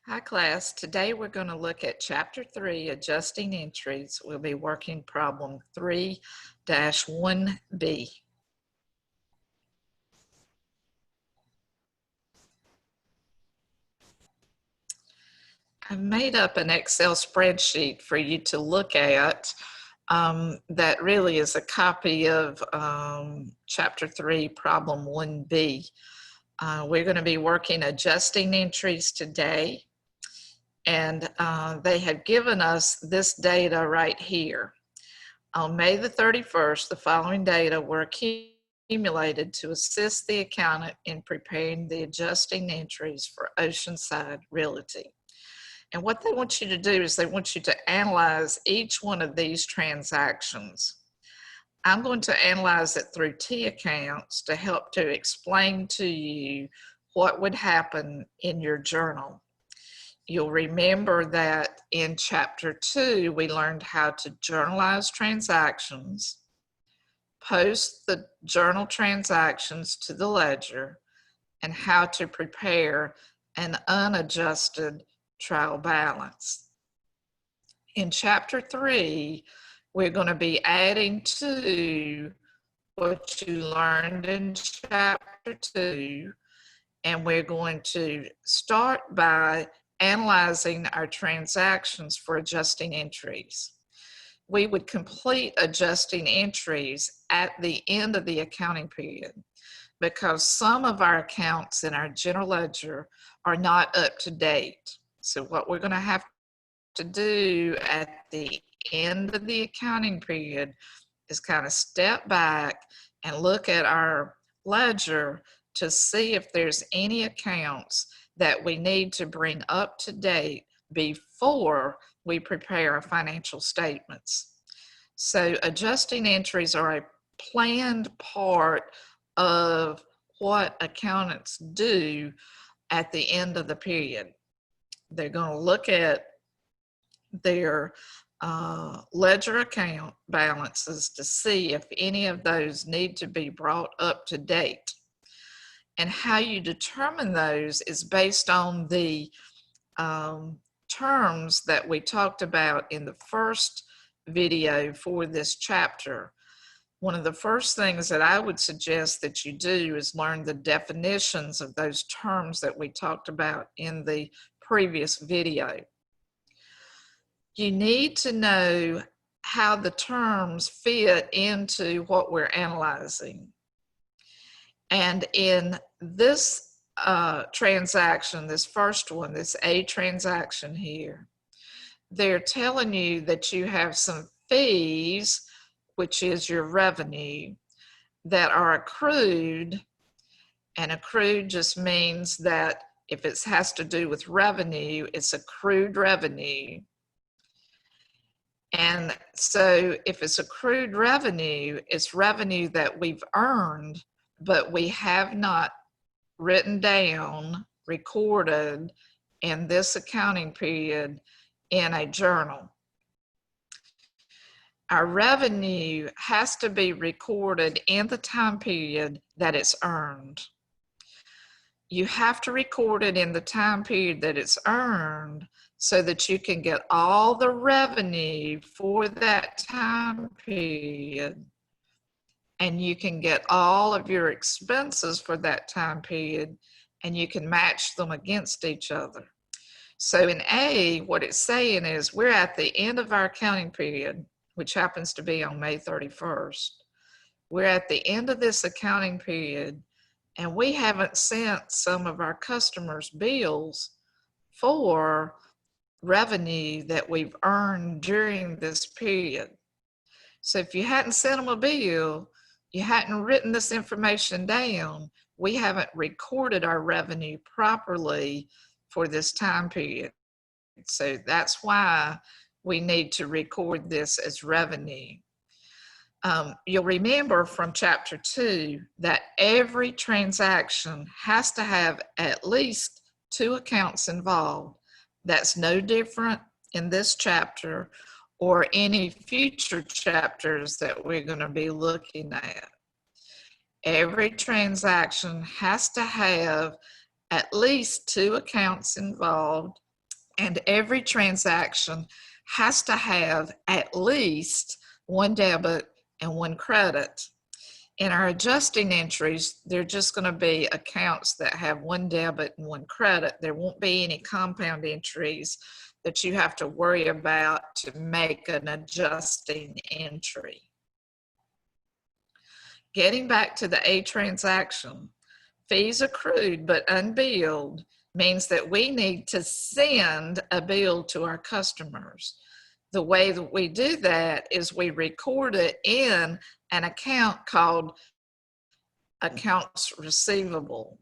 Hi class, today we're going to look at Chapter 3, Adjusting Entries. We'll be working problem 3-1B. I've made up an Excel spreadsheet for you to look at that really is a copy of Chapter 3, Problem 1B. We're going to be working adjusting entries today. And they have given us this data right here. On May the 31st, the following data were accumulated to assist the accountant in preparing the adjusting entries for Oceanside Realty. And what they want you to do is they want you to analyze each one of these transactions. I'm going to analyze it through T accounts to help to explain to you what would happen in your journal. You'll remember that in Chapter 2, we learned how to journalize transactions, post the journal transactions to the ledger, and how to prepare an unadjusted trial balance. In Chapter 3, we're going to be adding to what you learned in Chapter 2, and we're going to start by analyzing our transactions for adjusting entries. We would complete adjusting entries at the end of the accounting period because some of our accounts in our general ledger are not up to date. So what we're going to have to do at the end of the accounting period is kind of step back and look at our ledger to see if there's any accounts that we need to bring up to date before we prepare our financial statements. So adjusting entries are a planned part of what accountants do at the end of the period. They're going to look at their ledger account balances to see if any of those need to be brought up to date. And how you determine those is based on the terms that we talked about in the first video for this chapter. One of the first things that I would suggest that you do is learn the definitions of those terms that we talked about in the previous video. You need to know how the terms fit into what we're analyzing. And in this transaction, this first one, this A transaction here, they're telling you that you have some fees, which is your revenue, that are accrued. And accrued just means that if it has to do with revenue, it's accrued revenue. And so if it's accrued revenue, it's revenue that we've earned, but we have not written down, recorded in this accounting period in a journal. Our revenue has to be recorded in the time period that it's earned. You have to record it in the time period that it's earned so that you can get all the revenue for that time period, and you can get all of your expenses for that time period, and you can match them against each other. So in A, what it's saying is we're at the end of our accounting period, which happens to be on May 31st. We're at the end of this accounting period, and we haven't sent some of our customers bills for revenue that we've earned during this period. So if you hadn't sent them a bill, you hadn't written this information down, we haven't recorded our revenue properly for this time period. So that's why we need to record this as revenue. You'll remember from Chapter 2 that every transaction has to have at least 2 accounts involved. That's no different in this chapter or any future chapters that we're going to be looking at. Every transaction has to have at least 2 accounts involved And every transaction has to have at least one debit and one credit. In our adjusting entries, they're just going to be accounts that have one debit and one credit. There won't be any compound entries that you have to worry about to make an adjusting entry. Getting back to the A transaction, fees accrued but unbilled means that we need to send a bill to our customers. The way that we do that is we record it in an account called accounts receivable.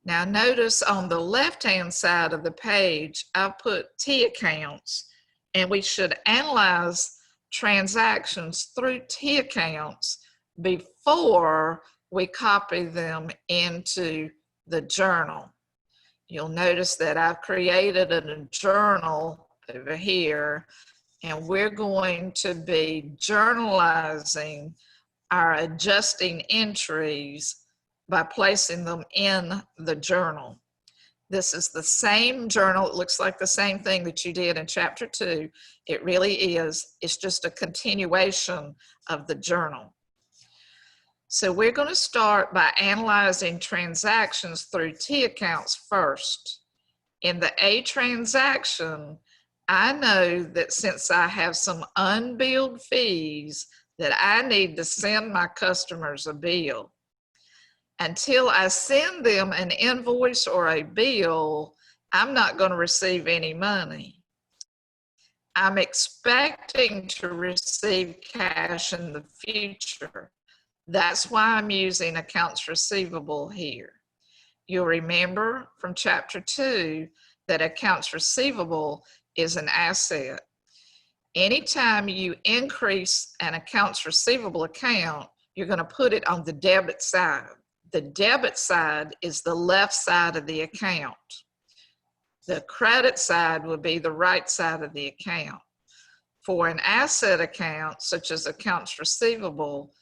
Now notice on the left-hand side of the page, I've put T accounts, and we should analyze transactions through T accounts before we copy them into the journal. You'll notice that I've created a journal over here, and we're going to be journalizing our adjusting entries by placing them in the journal. This is the same journal. It looks like the same thing that you did in chapter 2. It really is. It's just a continuation of the journal. So we're going to start by analyzing transactions through T accounts first. In the A transaction, I know that since I have some unbilled fees that I need to send my customers a bill. Until I send them an invoice or a bill, I'm not going to receive any money. I'm expecting to receive cash in the future. That's why I'm using accounts receivable here. You'll remember from chapter 2 that accounts receivable is an asset. Anytime you increase an accounts receivable account, you're going to put it on the debit side. The debit side is the left side of the account. The credit side will be the right side of the account. For an asset account, such as accounts receivable,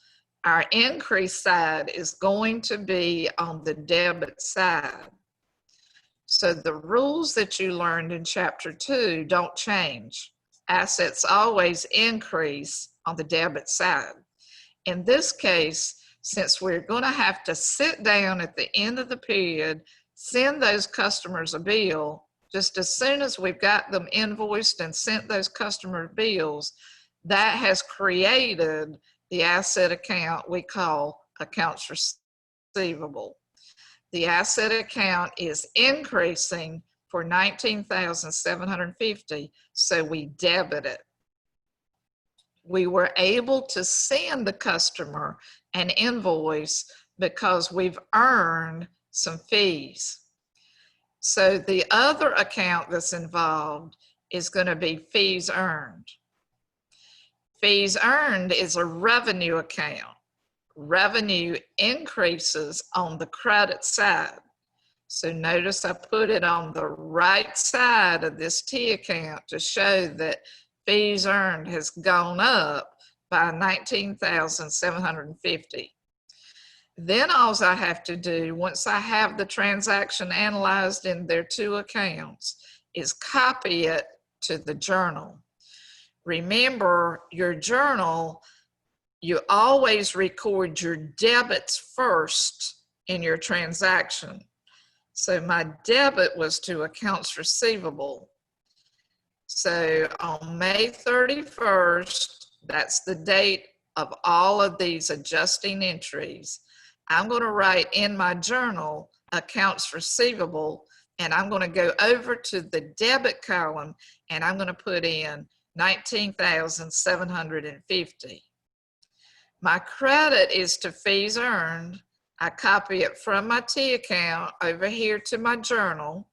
our increase side is going to be on the debit side. So the rules that you learned in chapter 2 don't change. Assets always increase on the debit side. In this case, since we're going to have to sit down at the end of the period, send those customers a bill, just as soon as we've got them invoiced and sent those customer bills, that has created the asset account we call accounts receivable. The asset account is increasing for $19,750, so we debit it. We were able to send the customer an invoice because we've earned some fees. So the other account that's involved is going to be fees earned. Fees earned is a revenue account. Revenue increases on the credit side. So notice I put it on the right side of this T account to show that fees earned has gone up by $19,750. Then all I have to do, once I have the transaction analyzed in their two accounts, is copy it to the journal. Remember, your journal, you always record your debits first in your transaction. So my debit was to accounts receivable. So on May 31st, that's the date of all of these adjusting entries. I'm going to write in my journal accounts receivable, and I'm going to go over to the debit column, and I'm going to put in $19,750. My credit is to fees earned. I copy it from my T account over here to my journal.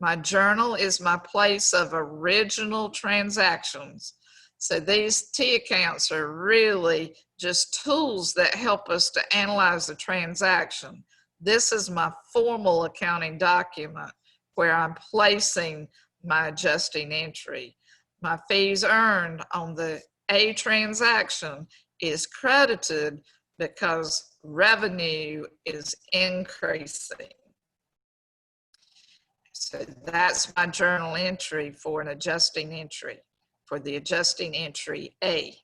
My journal is my place of original transactions. So these T accounts are really just tools that help us to analyze the transaction. This is my formal accounting document where I'm placing my adjusting entry. My fees earned on the A transaction is credited because revenue is increasing. So So that's my journal entry for an adjusting entry, for the adjusting entry A.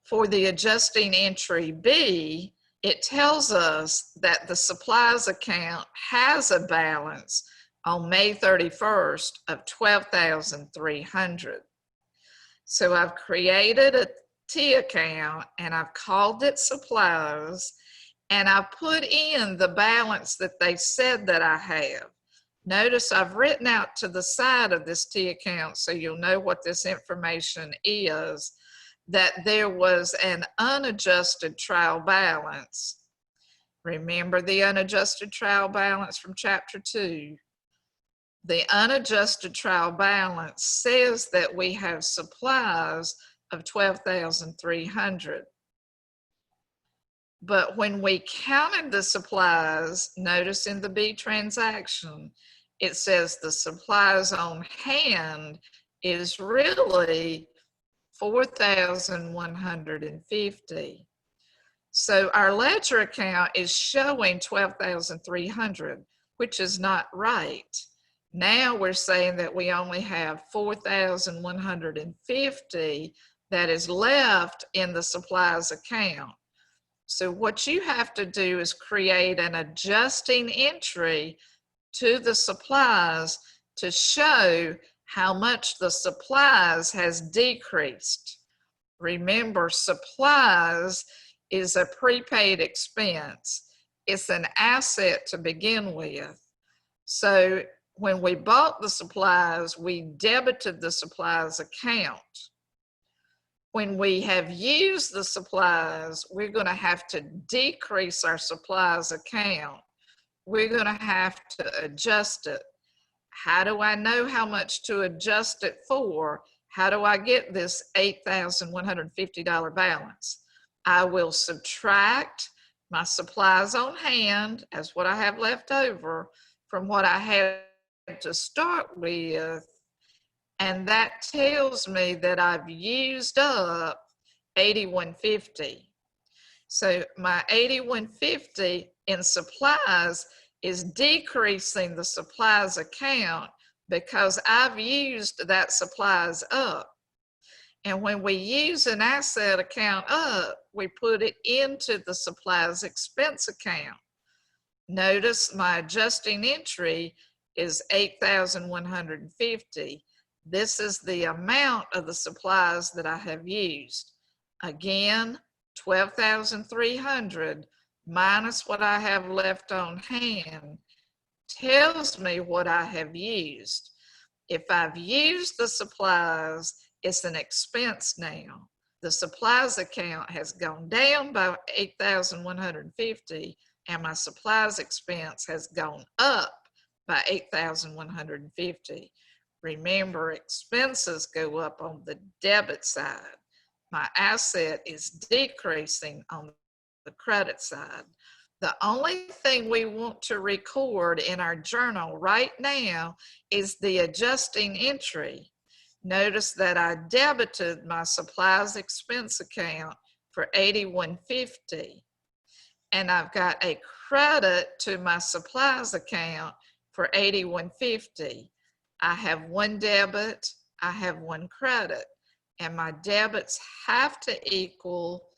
For the adjusting entry B, it tells us that the supplies account has a balance on May 31st of $12,300. So I've created a T account and I've called it supplies, and I put in the balance that they said that I have. Notice I've written out to the side of this T account, so you'll know what this information is, that there was an unadjusted trial balance. Remember the unadjusted trial balance from chapter 2? The unadjusted trial balance says that we have supplies of $12,300. But when we counted the supplies, notice in the B transaction, it says the supplies on hand is really 4,150. So our ledger account is showing 12,300, which is not right. Now we're saying that we only have 4,150 that is left in the supplies account. So what you have to do is create an adjusting entry to the supplies to show how much the supplies has decreased. Remember, supplies is a prepaid expense. It's an asset to begin with. So when we bought the supplies, we debited the supplies account. When we have used the supplies, we're going to have to decrease our supplies account. We're going to have to adjust it. How do I know how much to adjust it for? How do I get this $8,150 balance? I will subtract my supplies on hand as what I have left over from what I had to start with, and that tells me that I've used up $8,150. So my $8,150 in supplies is decreasing the supplies account because I've used that supplies up. And when we use an asset account up, we put it into the supplies expense account. Notice my adjusting entry is 8,150. This is the amount of the supplies that I have used. Again, 12,300 minus what I have left on hand tells me what I have used. If I've used the supplies, it's an expense now. The supplies account has gone down by 8,150, and my supplies expense has gone up by 8,150. Remember, expenses go up on the debit side. My asset is decreasing on the credit side. The only thing we want to record in our journal right now is the adjusting entry. Notice that I debited my supplies expense account for $8,150, and I've got a credit to my supplies account for $8,150. I have one debit, I have one credit, and my debits have to equal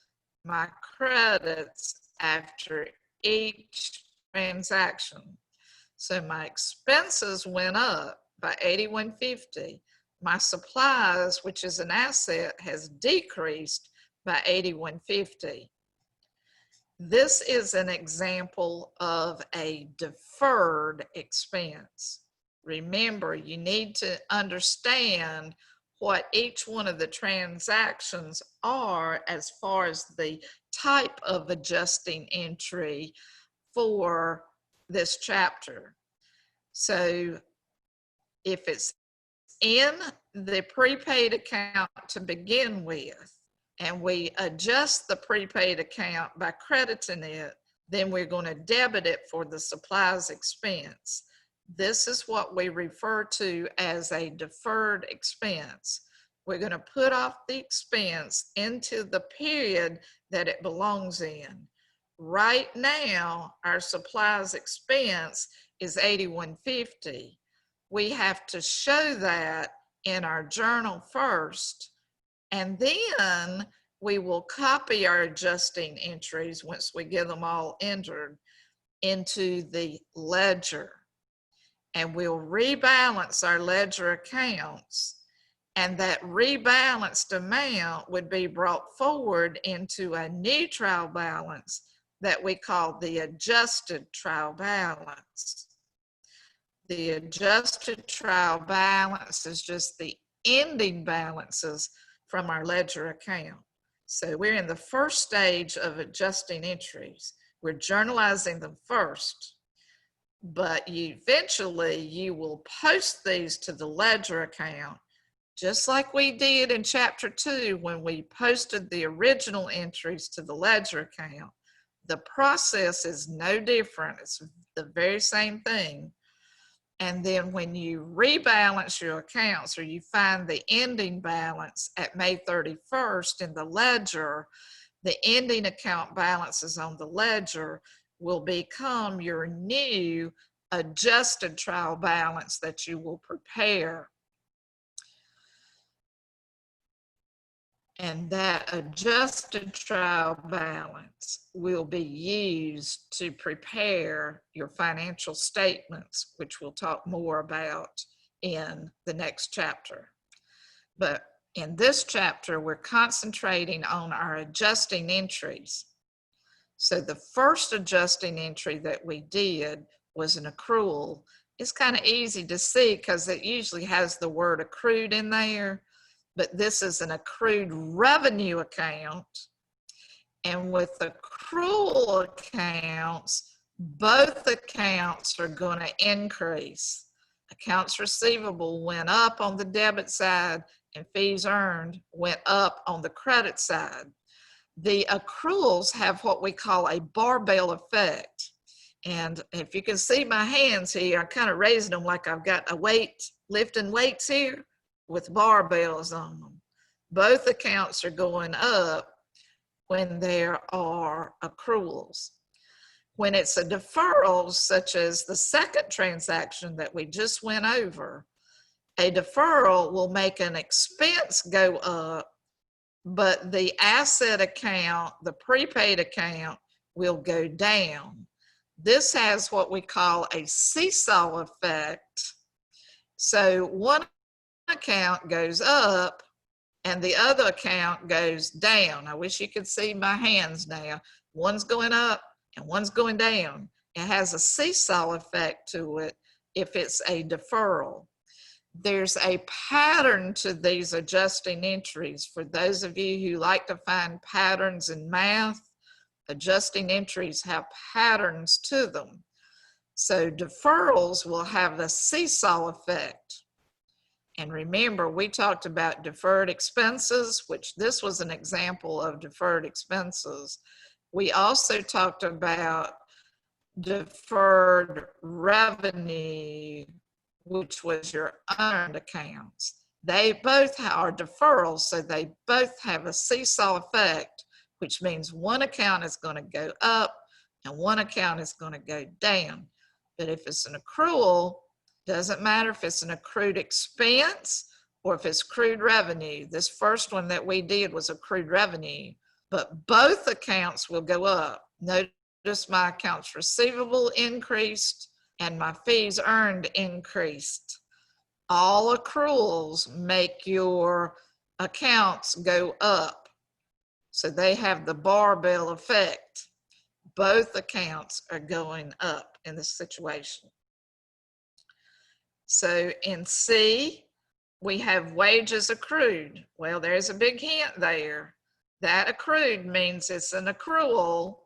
my credits after each transaction. So my expenses went up by $8,150. My supplies, which is an asset, has decreased by $8,150. This is an example of a deferred expense. Remember, you need to understand what each one of the transactions are as far as the type of adjusting entry for this chapter. So if it's in the prepaid account to begin with, and we adjust the prepaid account by crediting it, then we're going to debit it for the supplies expense. This is what we refer to as a deferred expense. We're going to put off the expense into the period that it belongs in. Right now, our supplies expense is $81.50. We have to show that in our journal first, and then we will copy our adjusting entries once we get them all entered into the ledger. And we'll rebalance our ledger accounts, and that rebalanced amount would be brought forward into a new trial balance that we call the adjusted trial balance. The adjusted trial balance is just the ending balances from our ledger account. So we're in the first stage of adjusting entries. We're journalizing them first, but eventually you will post these to the ledger account, just like we did in chapter 2 when we posted the original entries to the ledger account. The process is no different. It's the very same thing. And then when you rebalance your accounts, or you find the ending balance at May 31st in the ledger, the ending account balances on the ledger will become your new adjusted trial balance that you will prepare. And that adjusted trial balance will be used to prepare your financial statements, which we'll talk more about in the next chapter. But in this chapter, we're concentrating on our adjusting entries. So the first adjusting entry that we did was an accrual. It's kind of easy to see because it usually has the word accrued in there. But this is an accrued revenue account. And with accrual accounts, both accounts are going to increase. Accounts receivable went up on the debit side, and fees earned went up on the credit side. The accruals have what we call a barbell effect. And if you can see my hands here, I'm kind of raising them like I've got a weight, lifting weights here, with barbells on them. Both accounts are going up when there are accruals. When it's a deferral, such as the second transaction that we just went over, a deferral will make an expense go up, but the asset account, the prepaid account, will go down. This has what we call a seesaw effect. So one account goes up and the other account goes down. I wish you could see my hands now. One's going up and one's going down. It has a seesaw effect to it if it's a deferral. There's a pattern to these adjusting entries. For those of you who like to find patterns in math, adjusting entries have patterns to them. So deferrals will have a seesaw effect. And remember, we talked about deferred expenses, which this was an example of deferred expenses. We also talked about deferred revenue, which was your unearned accounts. They both are deferrals, so they both have a seesaw effect, which means one account is going to go up and one account is going to go down. But if it's an accrual, doesn't matter if it's an accrued expense or if it's accrued revenue. This first one that we did was accrued revenue, but both accounts will go up. Notice my accounts receivable increased and my fees earned increased. All accruals make your accounts go up. So they have the barbell effect. Both accounts are going up in this situation. So in C, we have wages accrued. Well, there's a big hint there. That accrued means it's an accrual.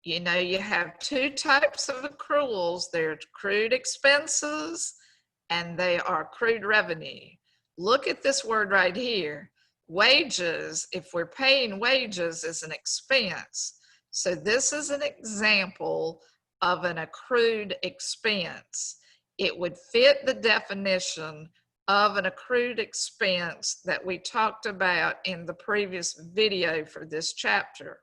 You know, you have two types of accruals. They're accrued expenses and they are accrued revenue. Look at this word right here. Wages, if we're paying wages, is an expense. So this is an example of an accrued expense. It would fit the definition of an accrued expense that we talked about in the previous video for this chapter.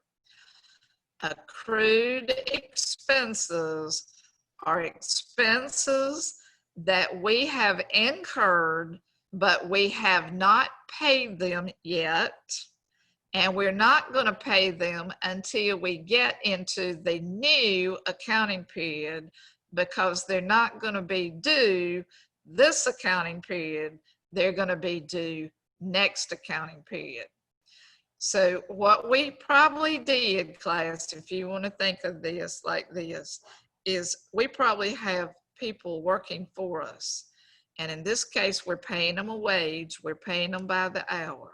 Accrued expenses are expenses that we have incurred, but we have not paid them yet. And we're not going to pay them until we get into the new accounting period, because they're not going to be due this accounting period. They're going to be due next accounting period. So what we probably did, class, if you want to think of this like this, is we probably have people working for us. And in this case, we're paying them a wage. We're paying them by the hour.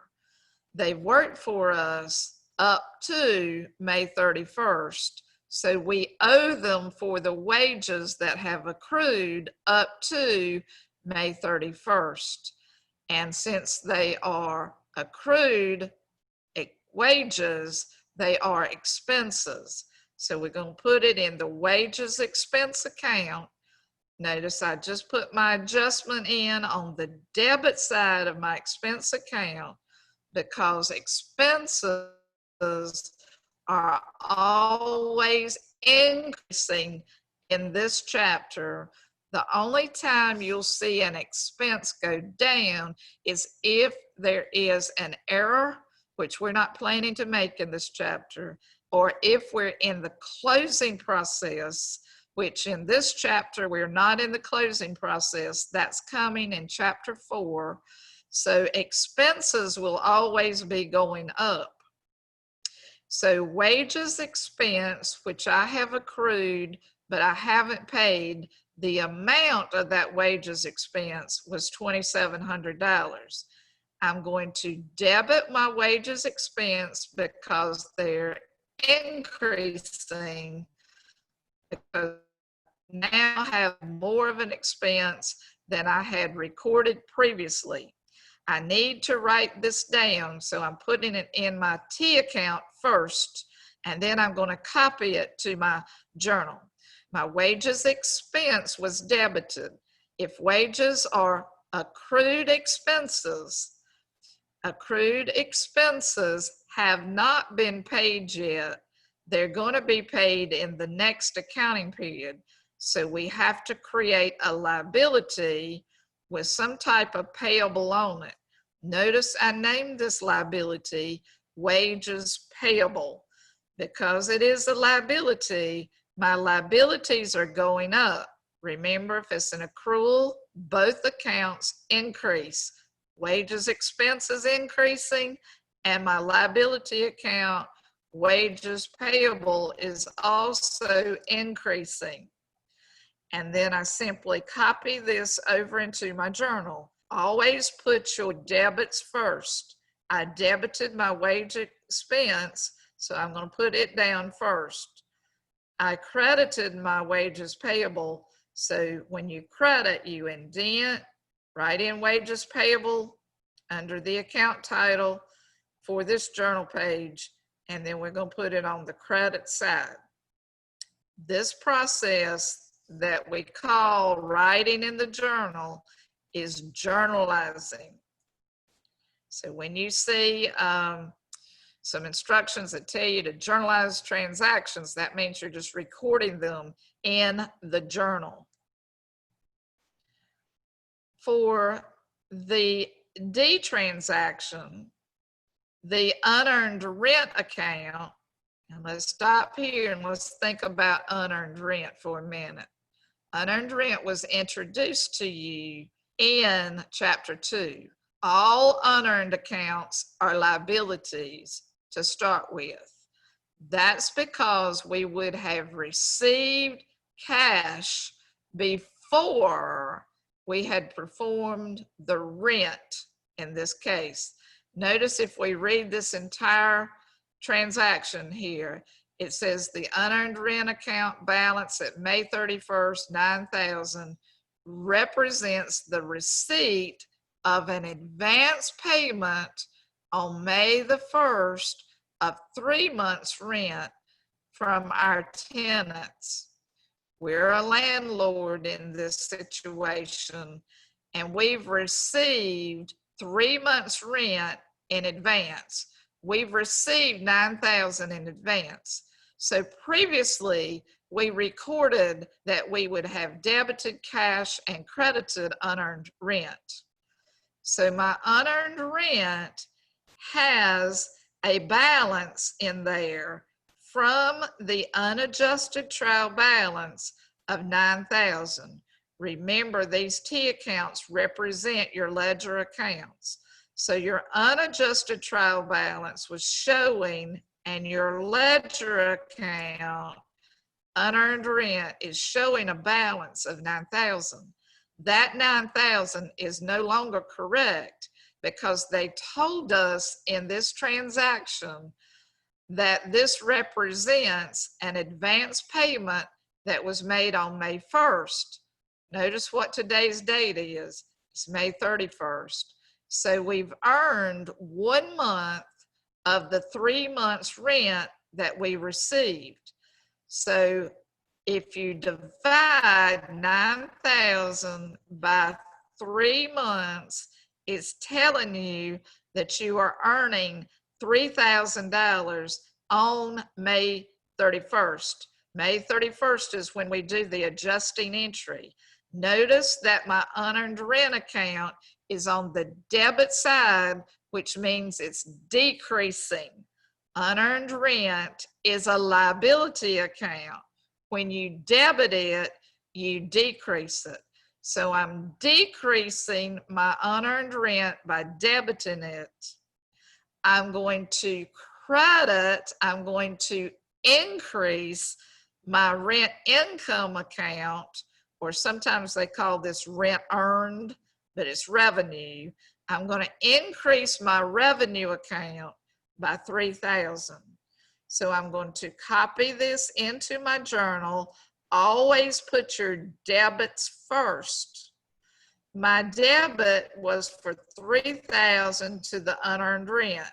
They've worked for us up to May 31st. So we owe them for the wages that have accrued up to May 31st. And since they are accrued wages, they are expenses. So we're going to put it in the wages expense account. Notice I just put my adjustment in on the debit side of my expense account, because expenses are always increasing in this chapter. The only time you'll see an expense go down is if there is an error, which we're not planning to make in this chapter, or if we're in the closing process, which in this chapter, we're not in the closing process. That's coming in chapter 4. So expenses will always be going up. So wages expense, which I have accrued, but I haven't paid, the amount of that wages expense was $2,700. I'm going to debit my wages expense because they're increasing, because now I have more of an expense than I had recorded previously. I need to write this down, so I'm putting it in my T account first, and then I'm going to copy it to my journal. My wages expense was debited. If wages are accrued expenses have not been paid yet, they're going to be paid in the next accounting period. So we have to create a liability with some type of payable on it. Notice I named this liability wages payable, because it is a liability. My liabilities are going up. Remember, if it's an accrual, both accounts increase. Wages expense is increasing, and my liability account, wages payable, is also increasing. And then I simply copy this over into my journal. Always put your debits first. I debited my wage expense, so I'm going to put it down first. I credited my wages payable, so when you credit, you indent, write in wages payable under the account title for this journal page, and then we're going to put it on the credit side. This process that we call writing in the journal is journalizing. So when you see some instructions that tell you to journalize transactions, that means you're just recording them in the journal. For the D transaction, the unearned rent account, and let's stop here and let's think about unearned rent for a minute. Unearned rent was introduced to you in chapter 2. All unearned accounts are liabilities to start with. That's because we would have received cash before we had performed the rent in this case. Notice if we read this entire transaction here, it says the unearned rent account balance at May 31st, $9,000 represents the receipt of an advance payment on May the 1st of 3 months rent from our tenants. We're a landlord in this situation, and we've received 3 months rent in advance. We've received $9,000 in advance. So previously, we recorded that we would have debited cash and credited unearned rent. So my unearned rent has a balance in there from the unadjusted trial balance of $9,000. Remember, these T accounts represent your ledger accounts. So your unadjusted trial balance was showing, and your ledger account unearned rent is showing a balance of $9,000. That $9,000 is no longer correct because they told us in this transaction that this represents an advance payment that was made on May 1st. Notice what today's date is. It's May 31st. So we've earned 1 month of the 3 months rent that we received. So if you divide 9,000 by 3 months, it's telling you that you are earning $3,000 on May 31st. May 31st is when we do the adjusting entry. Notice that my unearned rent account is on the debit side, which means it's decreasing. Unearned rent is a liability account. When you debit it, you decrease it. So I'm decreasing my unearned rent by debiting it. I'm going to credit, I'm going to increase my rent income account, or sometimes they call this rent earned, but it's revenue. I'm going to increase my revenue account by $3,000. So I'm going to copy this into my journal. Always put your debits first. My debit was for $3,000 to the unearned rent.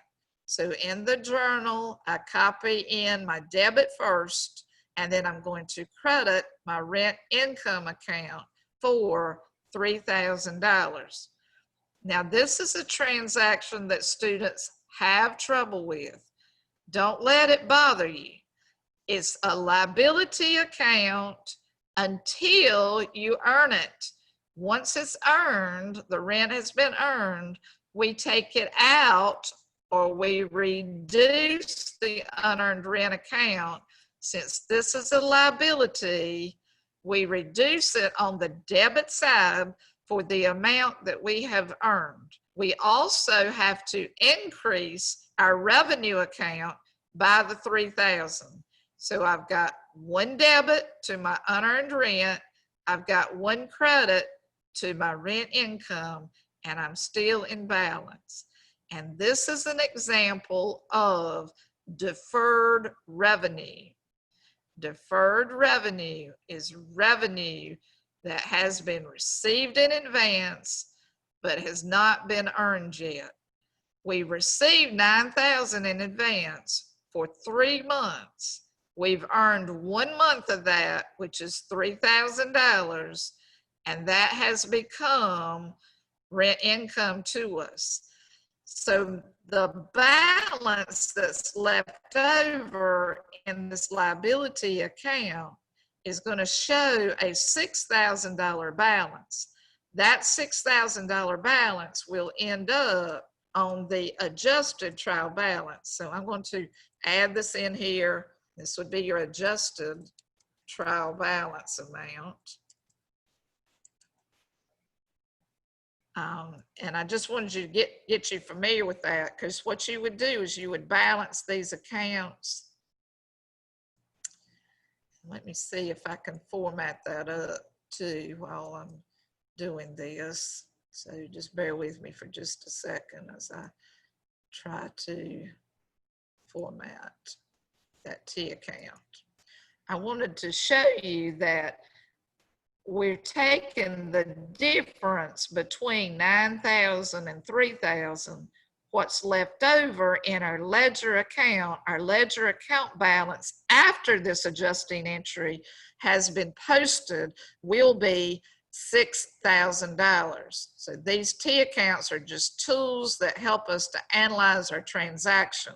So in the journal, I copy in my debit first, and then I'm going to credit my rent income account for $3,000. Now, this is a transaction that students have trouble with. Don't let it bother you. It's a liability account until you earn it. Once it's earned, the rent has been earned, we take it out or we reduce the unearned rent account. Since this is a liability, we reduce it on the debit side for the amount that we have earned. We also have to increase our revenue account by the $3,000. So I've got one debit to my unearned rent, I've got one credit to my rent income, and I'm still in balance. And this is an example of deferred revenue. Deferred revenue is revenue that has been received in advance but has not been earned yet. We received $9,000 in advance for 3 months. We've earned 1 month of that, which is $3,000, and that has become rent income to us. So the balance that's left over in this liability account is going to show a $6,000 balance. That $6,000 balance will end up on the adjusted trial balance. So I'm going to add this in here. This would be your adjusted trial balance amount. And I just wanted you to get you familiar with that, because what you would do is you would balance these accounts. Let me see if I can format that up too while I'm doing this. So just bear with me for just a second as I try to format that T account. I wanted to show you that we're taking the difference between 9,000 and 3,000. What's left over in our ledger account balance after this adjusting entry has been posted will be $6,000. So these T accounts are just tools that help us to analyze our transaction.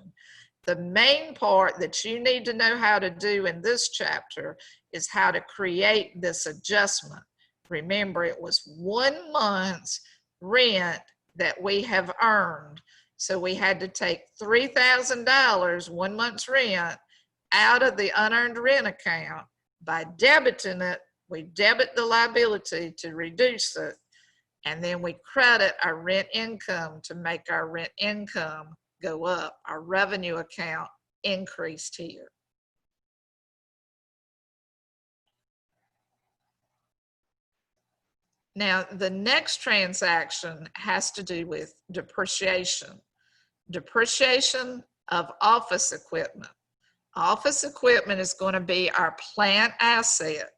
The main part that you need to know how to do in this chapter is how to create this adjustment. Remember, it was 1 month's rent that we have earned. So we had to take $3,000, 1 month's rent, out of the unearned rent account. By debiting it, we debit the liability to reduce it, and then we credit our rent income to make our rent income go up. Our revenue account increased here. Now, the next transaction has to do with depreciation. Depreciation of office equipment. Office equipment is going to be our plant asset.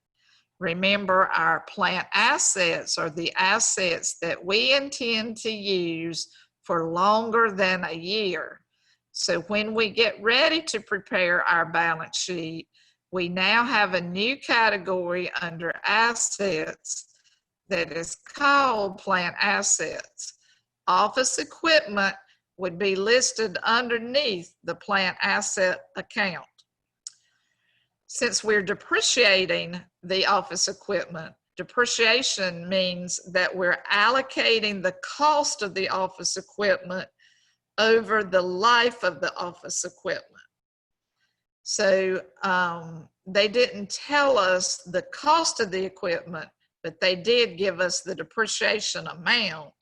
Remember, our plant assets are the assets that we intend to use for longer than a year. So when we get ready to prepare our balance sheet, we now have a new category under assets that is called plant assets. Office equipment would be listed underneath the plant asset account. Since we're depreciating the office equipment, depreciation means that we're allocating the cost of the office equipment over the life of the office equipment. So they didn't tell us the cost of the equipment, but they did give us the depreciation amount.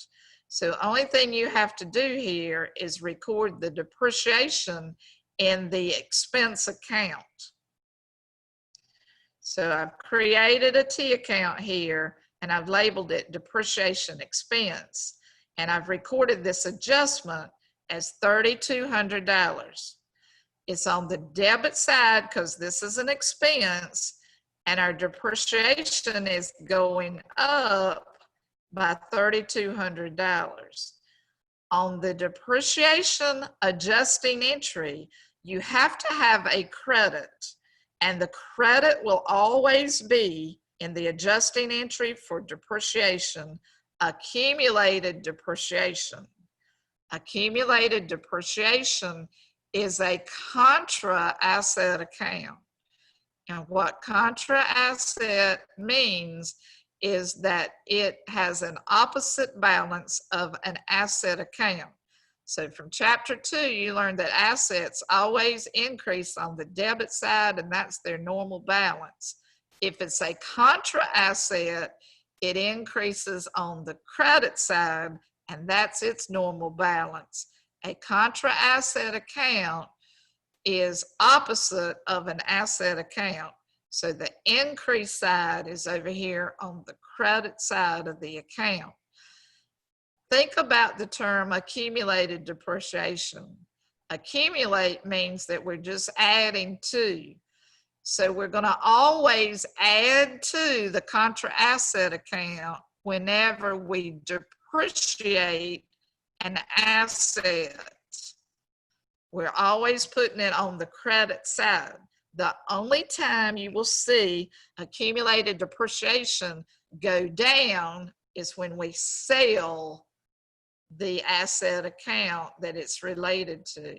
So the only thing you have to do here is record the depreciation in the expense account. So I've created a T account here and I've labeled it depreciation expense. And I've recorded this adjustment as $3,200. It's on the debit side because this is an expense and our depreciation is going up by $3,200. On the depreciation adjusting entry, you have to have a credit, and the credit will always be in the adjusting entry for depreciation, accumulated depreciation. Accumulated depreciation is a contra asset account. And what contra asset means is that it has an opposite balance of an asset account. So from chapter 2, you learned that assets always increase on the debit side, and that's their normal balance. If it's a contra asset, it increases on the credit side, and that's its normal balance. A contra asset account is opposite of an asset account. So the increase side is over here on the credit side of the account. Think about the term accumulated depreciation. Accumulate means that we're just adding to. So we're going to always add to the contra asset account whenever we depreciate an asset. We're always putting it on the credit side. The only time you will see accumulated depreciation go down is when we sell the asset account that it's related to.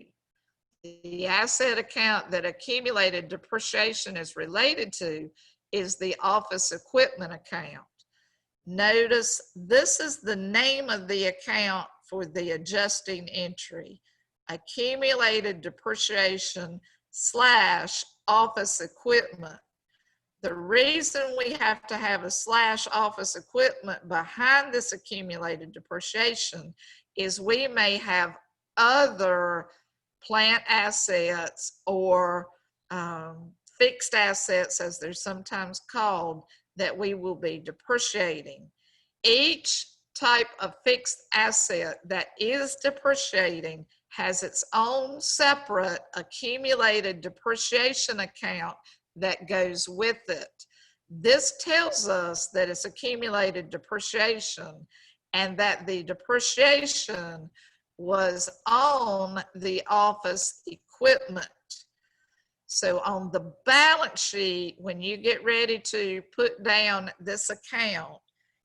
The asset account that accumulated depreciation is related to is the office equipment account. Notice this is the name of the account for the adjusting entry. Accumulated depreciation / office equipment. The reason we have to have a / office equipment behind this accumulated depreciation is we may have other plant assets or fixed assets, as they're sometimes called, that we will be depreciating. Each type of fixed asset that is depreciating has its own separate accumulated depreciation account that goes with it. This tells us that it's accumulated depreciation and that the depreciation was on the office equipment. So on the balance sheet, when you get ready to put down this account,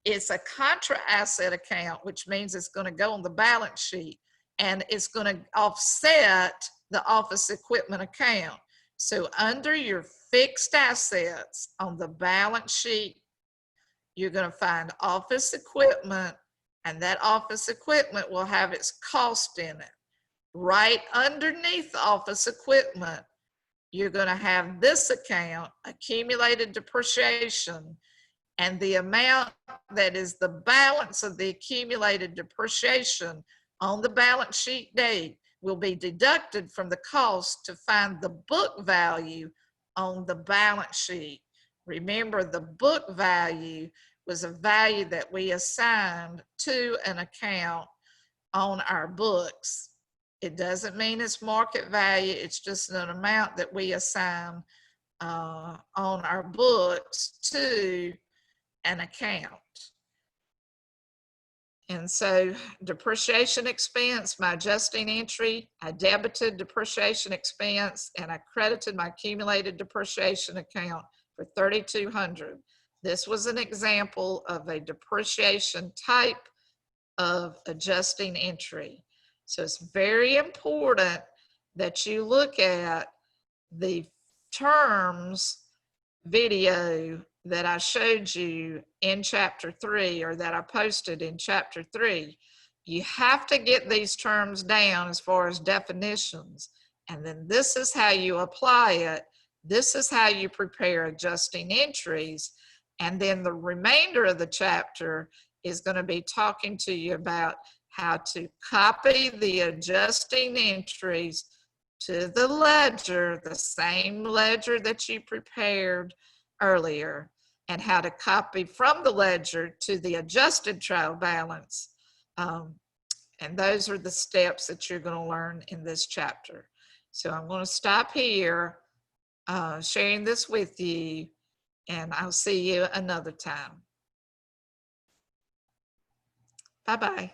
it's a contra asset account, which means it's going to go on the balance sheet and it's going to offset the office equipment account. So under your fixed assets on the balance sheet, you're going to find office equipment, and that office equipment will have its cost in it. Right underneath office equipment, you're going to have this account, accumulated depreciation, and the amount that is the balance of the accumulated depreciation on the balance sheet date will be deducted from the cost to find the book value on the balance sheet. Remember, the book value was a value that we assigned to an account on our books. It doesn't mean it's market value, it's just an amount that we assign on our books to an account. And so depreciation expense, my adjusting entry, I debited depreciation expense and I credited my accumulated depreciation account for $3,200. This was an example of a depreciation type of adjusting entry. So it's very important that you look at the terms video that I showed you in chapter 3, or that I posted in chapter 3. You have to get these terms down as far as definitions, and then this is how you apply it. This is how you prepare adjusting entries, and then the remainder of the chapter is going to be talking to you about how to copy the adjusting entries to the ledger, the same ledger that you prepared earlier, and how to copy from the ledger to the adjusted trial balance. And those are the steps that you're going to learn in this chapter. So I'm going to stop here sharing this with you, and I'll see you another time. Bye-bye.